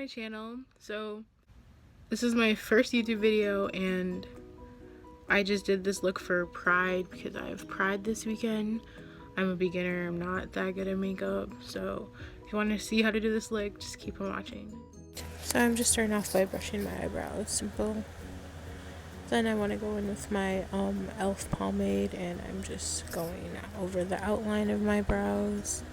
channel. So this is my first YouTube video and I just did this look for Pride because I have Pride this weekend. I'm a beginner, I'm not that good at makeup, so if you want to see how to do this look, just keep on watching. So I'm just starting off by brushing my eyebrows, simple. Then I want to go in with my e.l.f. pomade and I'm just going over the outline of my brows.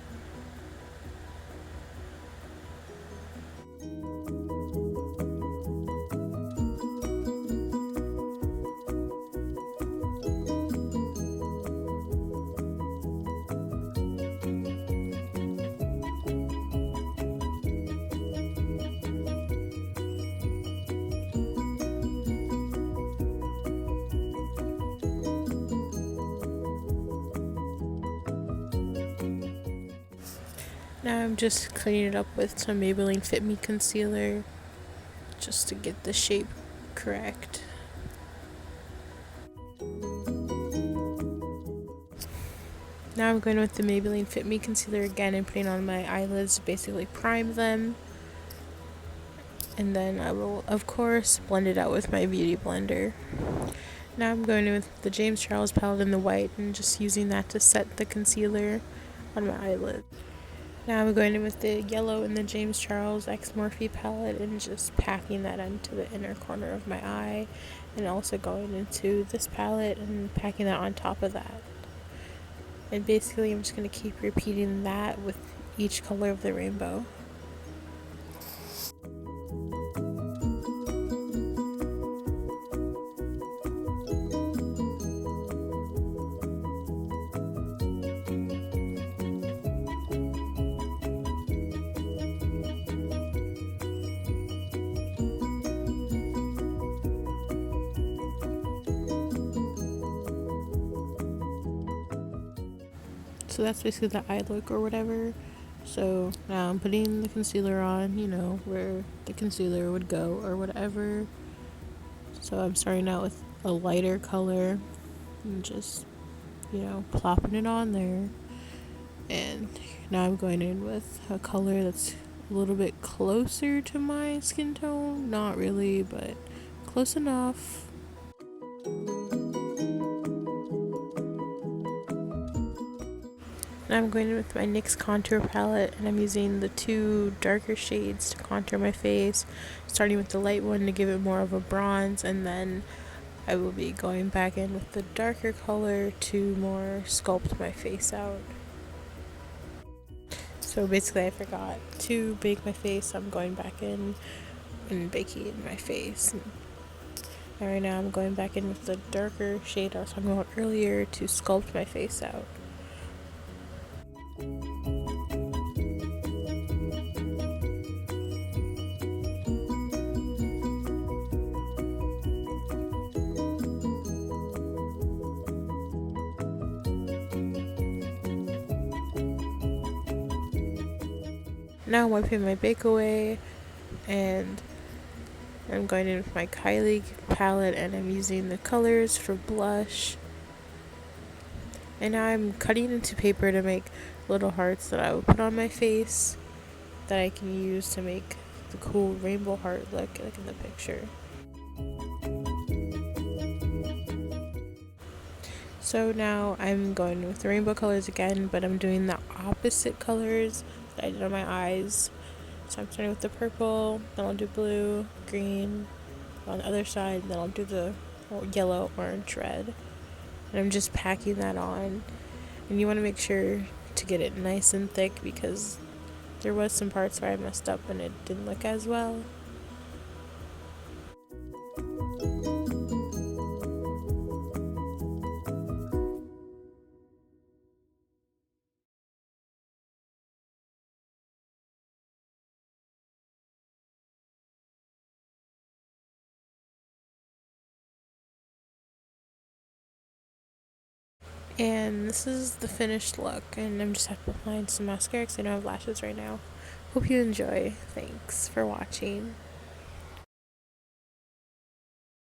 Now I'm just cleaning it up with some Maybelline Fit Me concealer just to get the shape correct. Now I'm going with the Maybelline Fit Me concealer again and putting on my eyelids to basically prime them. And then I will, of course, blend it out with my beauty blender. Now I'm going in with the James Charles palette in the white and just using that to set the concealer on my eyelid. Now I'm going in with the yellow in the James Charles X Morphe palette and just packing that into the inner corner of my eye, and also going into this palette and packing that on top of that. And basically I'm just going to keep repeating that with each color of the rainbow. So that's basically the eye look or whatever. So now I'm putting the concealer on, you know, where the concealer would go or whatever. So I'm starting out with a lighter color and just, you know, plopping it on there. And now I'm going in with a color that's a little bit closer to my skin tone. Not really, but close enough. Now I'm going in with my NYX contour palette and I'm using the two darker shades to contour my face, starting with the light one to give it more of a bronze, and then I will be going back in with the darker color to more sculpt my face out. So basically I forgot to bake my face, so I'm going back in and baking my face. And right now I'm going back in with the darker shade I was talking about earlier to sculpt my face out. Now I'm wiping my bake away and I'm going in with my Kylie palette and I'm using the colors for blush. And now I'm cutting into paper to make little hearts that I will put on my face that I can use to make the cool rainbow heart look like in the picture. So now I'm going with the rainbow colors again, but I'm doing the opposite colors that I did on my eyes. So I'm starting with the purple, then I'll do blue, green on the other side, then I'll do the yellow, orange, red. And I'm just packing that on. And you want to make sure to get it nice and thick because there was some parts where I messed up and it didn't look as well. And this is the finished look, and I'm just applying some mascara because I don't have lashes right now. Hope you enjoy. Thanks for watching.